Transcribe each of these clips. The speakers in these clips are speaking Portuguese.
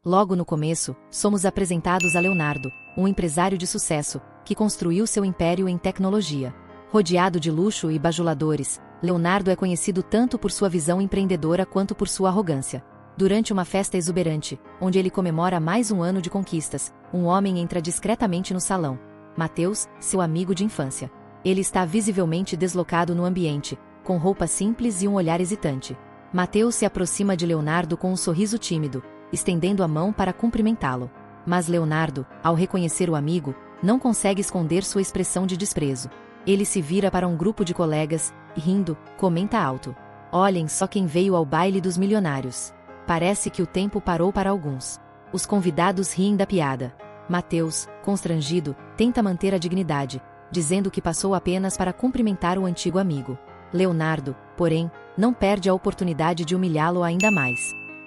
Logo no começo, somos apresentados a Leonardo, um empresário de sucesso, que construiu seu império em tecnologia. Rodeado de luxo e bajuladores, Leonardo é conhecido tanto por sua visão empreendedora quanto por sua arrogância. Durante uma festa exuberante, onde ele comemora mais um ano de conquistas, um homem entra discretamente no salão. Mateus, seu amigo de infância. Ele está visivelmente deslocado no ambiente, com roupa simples e um olhar hesitante. Mateus se aproxima de Leonardo com um sorriso tímido, estendendo a mão para cumprimentá-lo. Mas Leonardo, ao reconhecer o amigo, não consegue esconder sua expressão de desprezo. Ele se vira para um grupo de colegas e, rindo, comenta alto: "Olhem só quem veio ao baile dos milionários." Parece que o tempo parou para alguns. Os convidados riem da piada. Mateus, constrangido, tenta manter a dignidade, dizendo que passou apenas para cumprimentar o antigo amigo. Leonardo, porém, não perde a oportunidade de humilhá-lo ainda mais.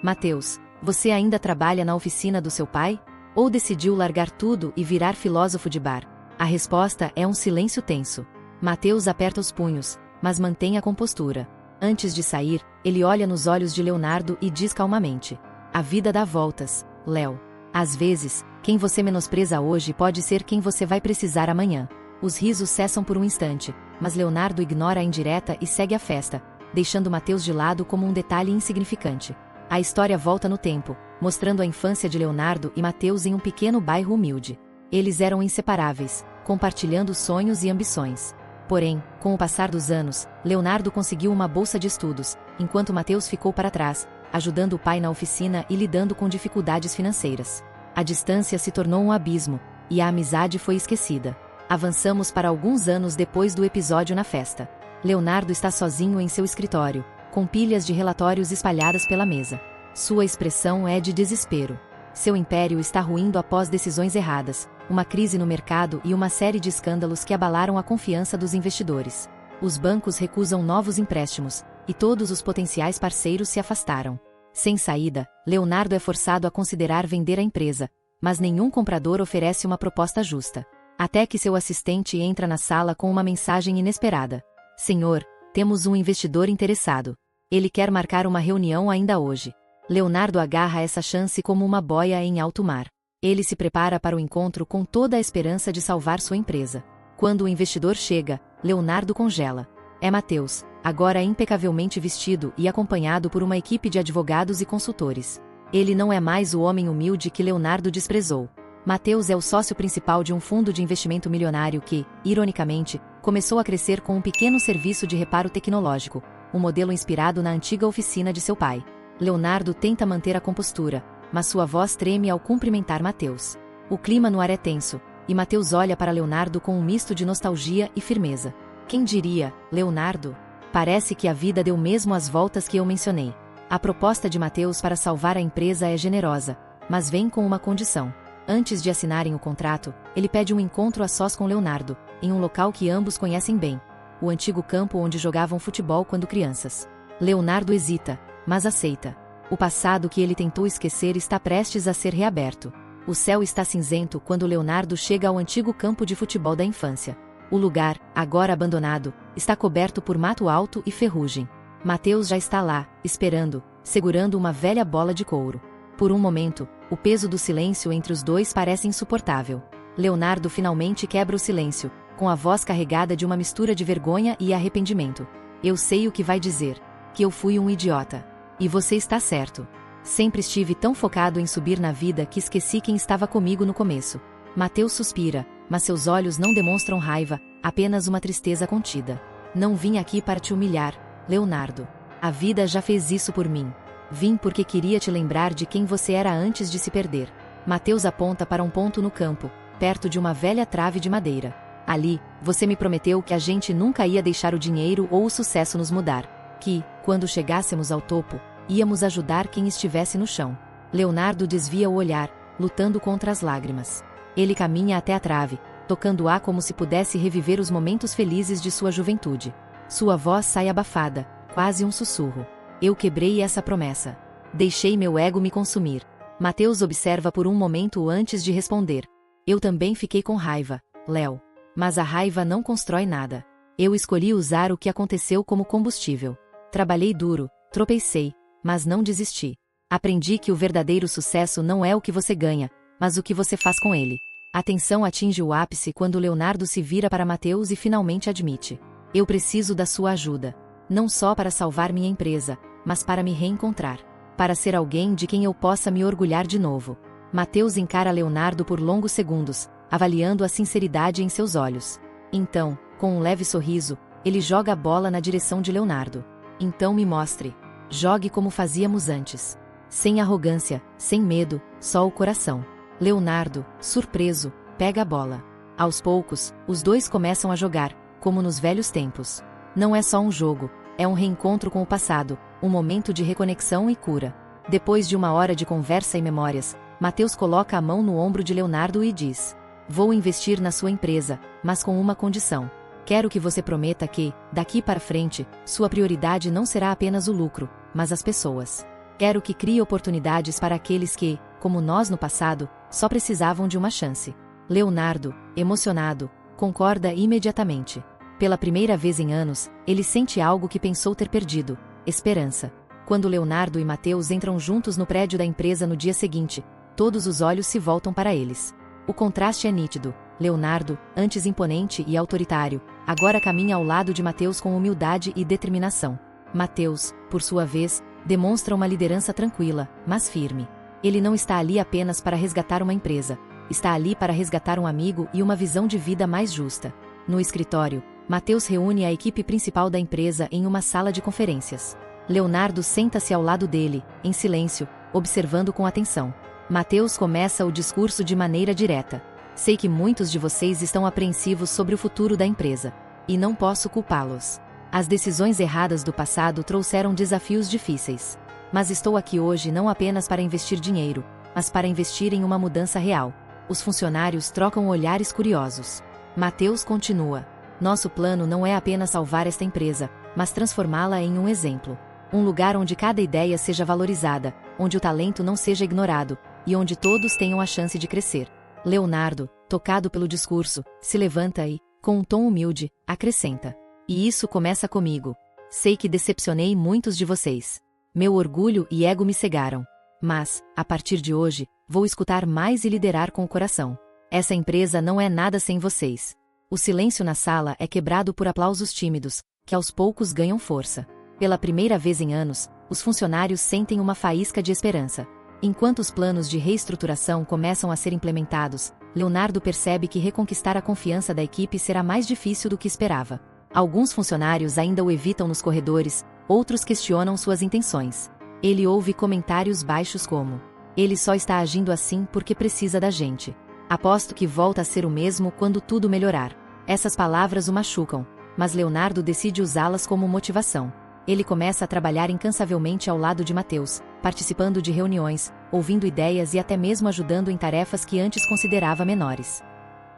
"Mateus, você ainda trabalha na oficina do seu pai? Ou decidiu largar tudo e virar filósofo de bar?" A resposta é um silêncio tenso. Mateus aperta os punhos, mas mantém a compostura. Antes de sair, ele olha nos olhos de Leonardo e diz calmamente: "A vida dá voltas, Léo. Às vezes, quem você menospreza hoje pode ser quem você vai precisar amanhã." Os risos cessam por um instante, mas Leonardo ignora a indireta e segue a festa, deixando Mateus de lado como um detalhe insignificante. A história volta no tempo, mostrando a infância de Leonardo e Mateus em um pequeno bairro humilde. Eles eram inseparáveis, compartilhando sonhos e ambições. Porém, com o passar dos anos, Leonardo conseguiu uma bolsa de estudos, enquanto Mateus ficou para trás, ajudando o pai na oficina e lidando com dificuldades financeiras. A distância se tornou um abismo, e a amizade foi esquecida. Avançamos para alguns anos depois do episódio na festa. Leonardo está sozinho em seu escritório, com pilhas de relatórios espalhadas pela mesa. Sua expressão é de desespero. Seu império está ruindo após decisões erradas, uma crise no mercado e uma série de escândalos que abalaram a confiança dos investidores. Os bancos recusam novos empréstimos, e todos os potenciais parceiros se afastaram. Sem saída, Leonardo é forçado a considerar vender a empresa, mas nenhum comprador oferece uma proposta justa. Até que seu assistente entra na sala com uma mensagem inesperada: "Senhor, temos um investidor interessado. Ele quer marcar uma reunião ainda hoje." Leonardo agarra essa chance como uma boia em alto mar. Ele se prepara para o encontro com toda a esperança de salvar sua empresa. Quando o investidor chega, Leonardo congela. É Mateus, agora impecavelmente vestido e acompanhado por uma equipe de advogados e consultores. Ele não é mais o homem humilde que Leonardo desprezou. Mateus é o sócio principal de um fundo de investimento milionário que, ironicamente, começou a crescer com um pequeno serviço de reparo tecnológico, um modelo inspirado na antiga oficina de seu pai. Leonardo tenta manter a compostura, mas sua voz treme ao cumprimentar Mateus. O clima no ar é tenso, e Mateus olha para Leonardo com um misto de nostalgia e firmeza. "Quem diria, Leonardo? Parece que a vida deu mesmo as voltas que eu mencionei." A proposta de Mateus para salvar a empresa é generosa, mas vem com uma condição. Antes de assinarem o contrato, ele pede um encontro a sós com Leonardo, em um local que ambos conhecem bem: o antigo campo onde jogavam futebol quando crianças. Leonardo hesita, mas aceita. O passado que ele tentou esquecer está prestes a ser reaberto. O céu está cinzento quando Leonardo chega ao antigo campo de futebol da infância. O lugar, agora abandonado, está coberto por mato alto e ferrugem. Mateus já está lá, esperando, segurando uma velha bola de couro. Por um momento, o peso do silêncio entre os dois parece insuportável. Leonardo finalmente quebra o silêncio, com a voz carregada de uma mistura de vergonha e arrependimento. "Eu sei o que vai dizer. Que eu fui um idiota. E você está certo. Sempre estive tão focado em subir na vida que esqueci quem estava comigo no começo." Mateus suspira, mas seus olhos não demonstram raiva, apenas uma tristeza contida. "Não vim aqui para te humilhar, Leonardo. A vida já fez isso por mim. Vim porque queria te lembrar de quem você era antes de se perder." Mateus aponta para um ponto no campo, perto de uma velha trave de madeira. "Ali, você me prometeu que a gente nunca ia deixar o dinheiro ou o sucesso nos mudar. Que, quando chegássemos ao topo, íamos ajudar quem estivesse no chão." Leonardo desvia o olhar, lutando contra as lágrimas. Ele caminha até a trave, tocando-a como se pudesse reviver os momentos felizes de sua juventude. Sua voz sai abafada, quase um sussurro: "Eu quebrei essa promessa. Deixei meu ego me consumir." Mateus observa por um momento antes de responder. "Eu também fiquei com raiva, Léo. Mas a raiva não constrói nada. Eu escolhi usar o que aconteceu como combustível. Trabalhei duro, tropecei, mas não desisti. Aprendi que o verdadeiro sucesso não é o que você ganha, mas o que você faz com ele. A tensão atinge o ápice quando Leonardo se vira para Matheus e finalmente admite: eu preciso da sua ajuda. Não só para salvar minha empresa, mas para me reencontrar. Para ser alguém de quem eu possa me orgulhar de novo. Matheus encara Leonardo por longos segundos, avaliando a sinceridade em seus olhos. Então, com um leve sorriso, ele joga a bola na direção de Leonardo. Então me mostre. Jogue como fazíamos antes. Sem arrogância, sem medo, só o coração. Leonardo, surpreso, pega a bola. Aos poucos, os dois começam a jogar, como nos velhos tempos. Não é só um jogo, é um reencontro com o passado, um momento de reconexão e cura. Depois de uma hora de conversa e memórias, Matheus coloca a mão no ombro de Leonardo e diz: vou investir na sua empresa, mas com uma condição. Quero que você prometa que, daqui para frente, sua prioridade não será apenas o lucro, mas as pessoas. Quero que crie oportunidades para aqueles que, como nós no passado, só precisavam de uma chance. Leonardo, emocionado, concorda imediatamente. Pela primeira vez em anos, ele sente algo que pensou ter perdido: esperança. Quando Leonardo e Matheus entram juntos no prédio da empresa no dia seguinte, todos os olhos se voltam para eles. O contraste é nítido. Leonardo, antes imponente e autoritário, agora caminha ao lado de Matheus com humildade e determinação. Matheus, por sua vez, demonstra uma liderança tranquila, mas firme. Ele não está ali apenas para resgatar uma empresa. Está ali para resgatar um amigo e uma visão de vida mais justa. No escritório, Matheus reúne a equipe principal da empresa em uma sala de conferências. Leonardo senta-se ao lado dele, em silêncio, observando com atenção. Matheus começa o discurso de maneira direta. Sei que muitos de vocês estão apreensivos sobre o futuro da empresa. E não posso culpá-los. As decisões erradas do passado trouxeram desafios difíceis. Mas estou aqui hoje não apenas para investir dinheiro, mas para investir em uma mudança real. Os funcionários trocam olhares curiosos. Matheus continua: nosso plano não é apenas salvar esta empresa, mas transformá-la em um exemplo. Um lugar onde cada ideia seja valorizada, onde o talento não seja ignorado, e onde todos tenham a chance de crescer. Leonardo, tocado pelo discurso, se levanta e, com um tom humilde, acrescenta: e isso começa comigo. Sei que decepcionei muitos de vocês. Meu orgulho e ego me cegaram. Mas, a partir de hoje, vou escutar mais e liderar com o coração. Essa empresa não é nada sem vocês. O silêncio na sala é quebrado por aplausos tímidos, que aos poucos ganham força. Pela primeira vez em anos, os funcionários sentem uma faísca de esperança. Enquanto os planos de reestruturação começam a ser implementados, Leonardo percebe que reconquistar a confiança da equipe será mais difícil do que esperava. Alguns funcionários ainda o evitam nos corredores, outros questionam suas intenções. Ele ouve comentários baixos como: ele só está agindo assim porque precisa da gente. Aposto que volta a ser o mesmo quando tudo melhorar. Essas palavras o machucam, mas Leonardo decide usá-las como motivação. Ele começa a trabalhar incansavelmente ao lado de Matheus, participando de reuniões, ouvindo ideias e até mesmo ajudando em tarefas que antes considerava menores.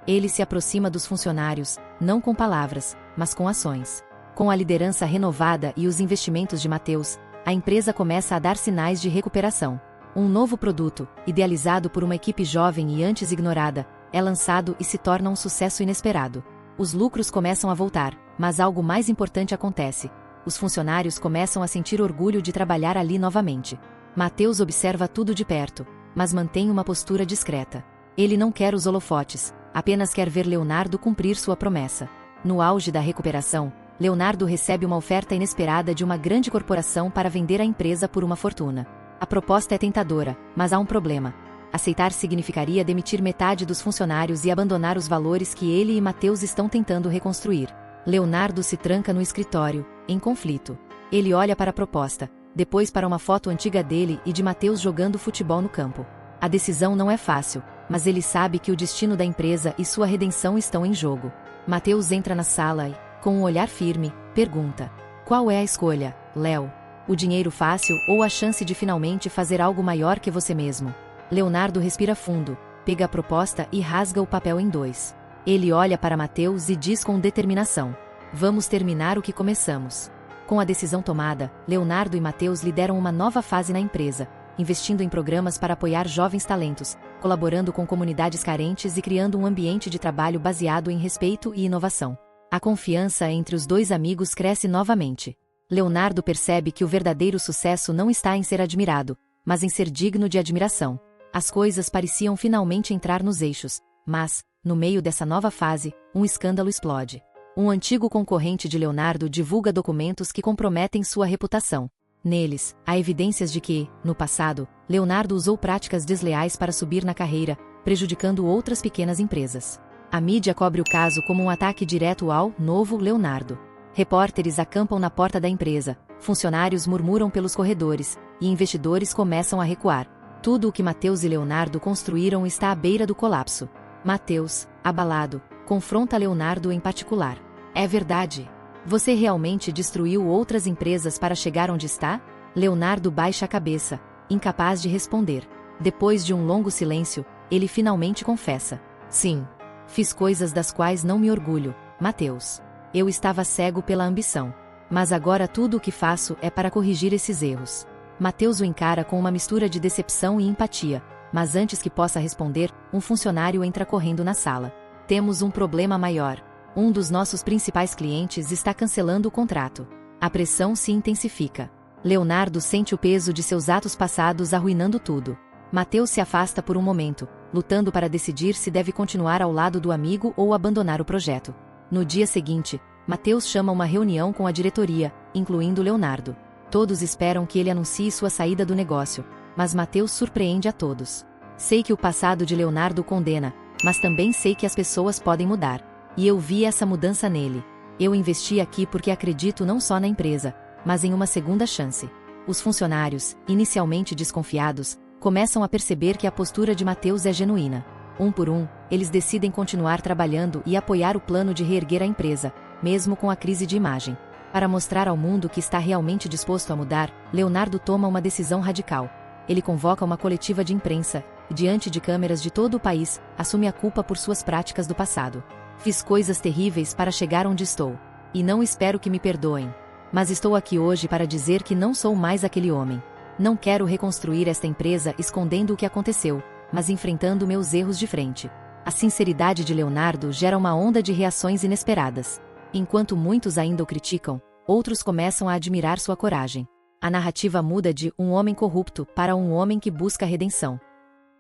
Ele se aproxima dos funcionários, não com palavras, mas com ações. Com a liderança renovada e os investimentos de Matheus, a empresa começa a dar sinais de recuperação. Um novo produto, idealizado por uma equipe jovem e antes ignorada, é lançado e se torna um sucesso inesperado. Os lucros começam a voltar, mas algo mais importante acontece. Os funcionários começam a sentir orgulho de trabalhar ali novamente. Matheus observa tudo de perto, mas mantém uma postura discreta. Ele não quer os holofotes, apenas quer ver Leonardo cumprir sua promessa. No auge da recuperação, Leonardo recebe uma oferta inesperada de uma grande corporação para vender a empresa por uma fortuna. A proposta é tentadora, mas há um problema. Aceitar significaria demitir metade dos funcionários e abandonar os valores que ele e Matheus estão tentando reconstruir. Leonardo se tranca no escritório, em conflito. Ele olha para a proposta, depois para uma foto antiga dele e de Matheus jogando futebol no campo. A decisão não é fácil, mas ele sabe que o destino da empresa e sua redenção estão em jogo. Matheus entra na sala e, com um olhar firme, pergunta: qual é a escolha, Léo? O dinheiro fácil ou a chance de finalmente fazer algo maior que você mesmo? Leonardo respira fundo, pega a proposta e rasga o papel em dois. Ele olha para Matheus e diz com determinação: vamos terminar o que começamos. Com a decisão tomada, Leonardo e Matheus lideram uma nova fase na empresa, investindo em programas para apoiar jovens talentos, colaborando com comunidades carentes e criando um ambiente de trabalho baseado em respeito e inovação. A confiança entre os dois amigos cresce novamente. Leonardo percebe que o verdadeiro sucesso não está em ser admirado, mas em ser digno de admiração. As coisas pareciam finalmente entrar nos eixos, mas, no meio dessa nova fase, um escândalo explode. Um antigo concorrente de Leonardo divulga documentos que comprometem sua reputação. Neles, há evidências de que, no passado, Leonardo usou práticas desleais para subir na carreira, prejudicando outras pequenas empresas. A mídia cobre o caso como um ataque direto ao novo Leonardo. Repórteres acampam na porta da empresa, funcionários murmuram pelos corredores, e investidores começam a recuar. Tudo o que Matheus e Leonardo construíram está à beira do colapso. Matheus, abalado, confronta Leonardo em particular. É verdade. Você realmente destruiu outras empresas para chegar onde está? Leonardo baixa a cabeça, incapaz de responder. Depois de um longo silêncio, ele finalmente confessa. Sim. Fiz coisas das quais não me orgulho, Matheus. Eu estava cego pela ambição. Mas agora tudo o que faço é para corrigir esses erros. Matheus o encara com uma mistura de decepção e empatia, mas antes que possa responder, um funcionário entra correndo na sala. Temos um problema maior. Um dos nossos principais clientes está cancelando o contrato. A pressão se intensifica. Leonardo sente o peso de seus atos passados arruinando tudo. Matheus se afasta por um momento, lutando para decidir se deve continuar ao lado do amigo ou abandonar o projeto. No dia seguinte, Matheus chama uma reunião com a diretoria, incluindo Leonardo. Todos esperam que ele anuncie sua saída do negócio, mas Matheus surpreende a todos. Sei que o passado de Leonardo o condena, mas também sei que as pessoas podem mudar. E eu vi essa mudança nele. Eu investi aqui porque acredito não só na empresa, mas em uma segunda chance. Os funcionários, inicialmente desconfiados, começam a perceber que a postura de Matheus é genuína. Um por um, eles decidem continuar trabalhando e apoiar o plano de reerguer a empresa, mesmo com a crise de imagem. Para mostrar ao mundo que está realmente disposto a mudar, Leonardo toma uma decisão radical. Ele convoca uma coletiva de imprensa, e diante de câmeras de todo o país, assume a culpa por suas práticas do passado. Fiz coisas terríveis para chegar onde estou. E não espero que me perdoem. Mas estou aqui hoje para dizer que não sou mais aquele homem. Não quero reconstruir esta empresa escondendo o que aconteceu, mas enfrentando meus erros de frente. A sinceridade de Leonardo gera uma onda de reações inesperadas. Enquanto muitos ainda o criticam, outros começam a admirar sua coragem. A narrativa muda de um homem corrupto para um homem que busca redenção.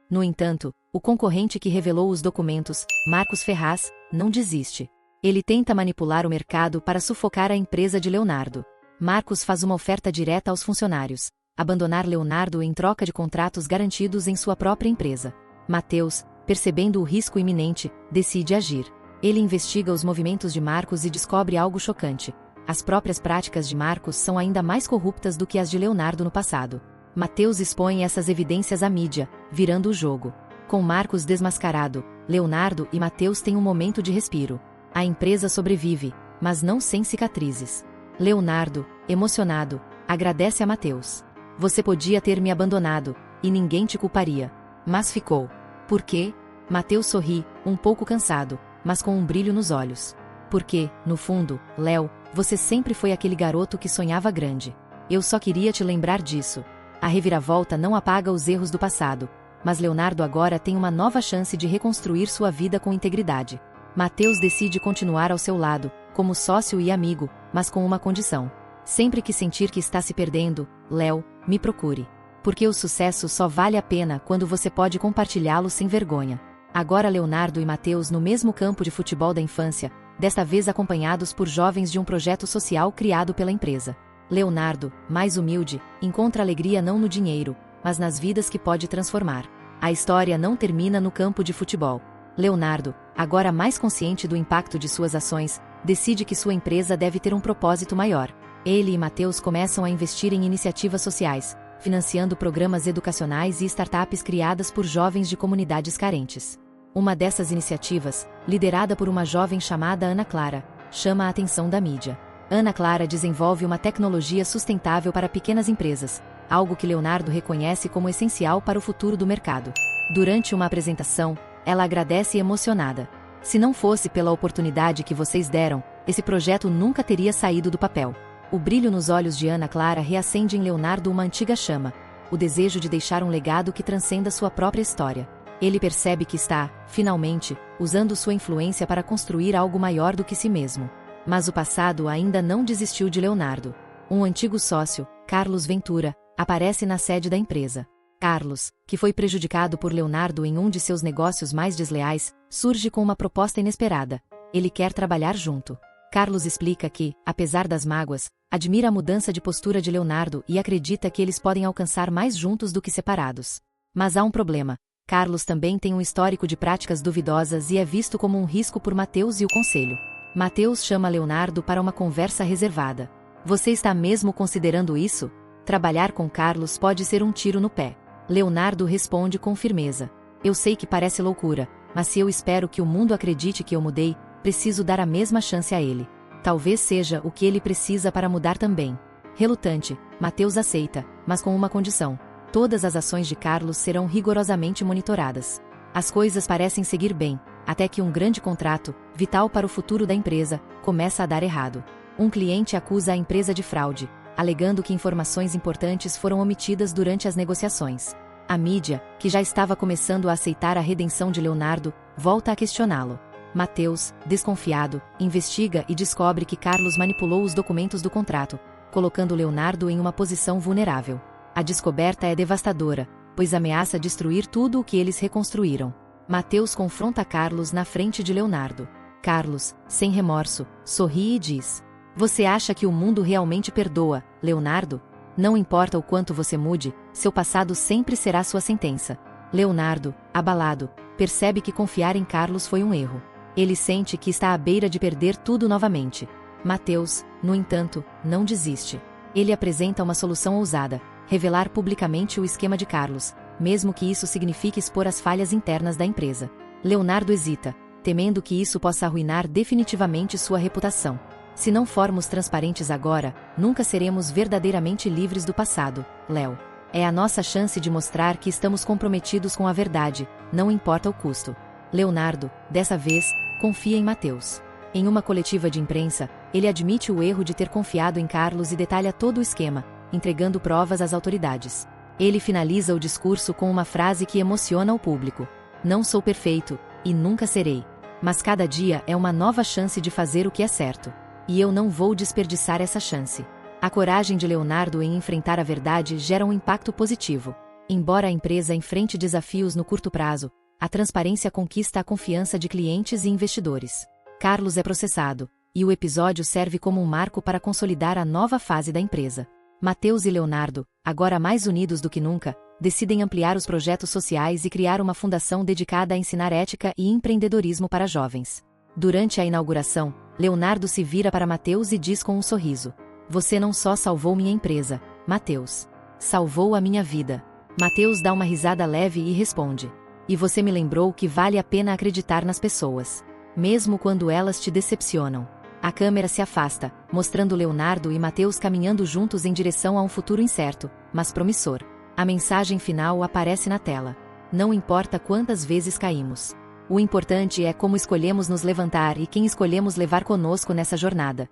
No entanto, o concorrente que revelou os documentos, Marcos Ferraz, não desiste. Ele tenta manipular o mercado para sufocar a empresa de Leonardo. Marcos faz uma oferta direta aos funcionários: abandonar Leonardo em troca de contratos garantidos em sua própria empresa. Matheus, percebendo o risco iminente, decide agir. Ele investiga os movimentos de Marcos e descobre algo chocante. As próprias práticas de Marcos são ainda mais corruptas do que as de Leonardo no passado. Matheus expõe essas evidências à mídia, virando o jogo. Com Marcos desmascarado, Leonardo e Matheus têm um momento de respiro. A empresa sobrevive, mas não sem cicatrizes. Leonardo, emocionado, agradece a Matheus. Você podia ter me abandonado, e ninguém te culparia. Mas ficou. Por quê? Matheus sorri, um pouco cansado, mas com um brilho nos olhos. Porque, no fundo, Léo, você sempre foi aquele garoto que sonhava grande. Eu só queria te lembrar disso. A reviravolta não apaga os erros do passado, mas Leonardo agora tem uma nova chance de reconstruir sua vida com integridade. Matheus decide continuar ao seu lado, como sócio e amigo, mas com uma condição. Sempre que sentir que está se perdendo, Léo, me procure. Porque o sucesso só vale a pena quando você pode compartilhá-lo sem vergonha. Agora Leonardo e Matheus no mesmo campo de futebol da infância, desta vez acompanhados por jovens de um projeto social criado pela empresa. Leonardo, mais humilde, encontra alegria não no dinheiro, mas nas vidas que pode transformar. A história não termina no campo de futebol. Leonardo, agora mais consciente do impacto de suas ações, decide que sua empresa deve ter um propósito maior. Ele e Matheus começam a investir em iniciativas sociais, financiando programas educacionais e startups criadas por jovens de comunidades carentes. Uma dessas iniciativas, liderada por uma jovem chamada Ana Clara, chama a atenção da mídia. Ana Clara desenvolve uma tecnologia sustentável para pequenas empresas, algo que Leonardo reconhece como essencial para o futuro do mercado. Durante uma apresentação, ela agradece emocionada. Se não fosse pela oportunidade que vocês deram, esse projeto nunca teria saído do papel. O brilho nos olhos de Ana Clara reacende em Leonardo uma antiga chama, o desejo de deixar um legado que transcenda sua própria história. Ele percebe que está, finalmente, usando sua influência para construir algo maior do que si mesmo. Mas o passado ainda não desistiu de Leonardo. Um antigo sócio, Carlos Ventura, aparece na sede da empresa. Carlos, que foi prejudicado por Leonardo em um de seus negócios mais desleais, surge com uma proposta inesperada. Ele quer trabalhar junto. Carlos explica que, apesar das mágoas, admira a mudança de postura de Leonardo e acredita que eles podem alcançar mais juntos do que separados. Mas há um problema. Carlos também tem um histórico de práticas duvidosas e é visto como um risco por Mateus e o conselho. Mateus chama Leonardo para uma conversa reservada. Você está mesmo considerando isso? Trabalhar com Carlos pode ser um tiro no pé. Leonardo responde com firmeza. Eu sei que parece loucura, mas se eu espero que o mundo acredite que eu mudei, preciso dar a mesma chance a ele. Talvez seja o que ele precisa para mudar também. Relutante, Mateus aceita, mas com uma condição. Todas as ações de Carlos serão rigorosamente monitoradas. As coisas parecem seguir bem, até que um grande contrato, vital para o futuro da empresa, começa a dar errado. Um cliente acusa a empresa de fraude, alegando que informações importantes foram omitidas durante as negociações. A mídia, que já estava começando a aceitar a redenção de Leonardo, volta a questioná-lo. Mateus, desconfiado, investiga e descobre que Carlos manipulou os documentos do contrato, colocando Leonardo em uma posição vulnerável. A descoberta é devastadora, pois ameaça destruir tudo o que eles reconstruíram. Mateus confronta Carlos na frente de Leonardo. Carlos, sem remorso, sorri e diz: Você acha que o mundo realmente perdoa, Leonardo? Não importa o quanto você mude, seu passado sempre será sua sentença. Leonardo, abalado, percebe que confiar em Carlos foi um erro. Ele sente que está à beira de perder tudo novamente. Mateus, no entanto, não desiste. Ele apresenta uma solução ousada: revelar publicamente o esquema de Carlos, mesmo que isso signifique expor as falhas internas da empresa. Leonardo hesita, temendo que isso possa arruinar definitivamente sua reputação. Se não formos transparentes agora, nunca seremos verdadeiramente livres do passado, Léo. É a nossa chance de mostrar que estamos comprometidos com a verdade, não importa o custo. Leonardo, dessa vez, confia em Mateus. Em uma coletiva de imprensa, ele admite o erro de ter confiado em Carlos e detalha todo o esquema, entregando provas às autoridades. Ele finaliza o discurso com uma frase que emociona o público: Não sou perfeito, e nunca serei. Mas cada dia é uma nova chance de fazer o que é certo. E eu não vou desperdiçar essa chance. A coragem de Leonardo em enfrentar a verdade gera um impacto positivo. Embora a empresa enfrente desafios no curto prazo, a transparência conquista a confiança de clientes e investidores. Carlos é processado, e o episódio serve como um marco para consolidar a nova fase da empresa. Mateus e Leonardo, agora mais unidos do que nunca, decidem ampliar os projetos sociais e criar uma fundação dedicada a ensinar ética e empreendedorismo para jovens. Durante a inauguração, Leonardo se vira para Mateus e diz com um sorriso: Você não só salvou minha empresa, Mateus. Salvou a minha vida. Mateus dá uma risada leve e responde: E você me lembrou que vale a pena acreditar nas pessoas, mesmo quando elas te decepcionam. A câmera se afasta, mostrando Leonardo e Mateus caminhando juntos em direção a um futuro incerto, mas promissor. A mensagem final aparece na tela: Não importa quantas vezes caímos. O importante é como escolhemos nos levantar e quem escolhemos levar conosco nessa jornada.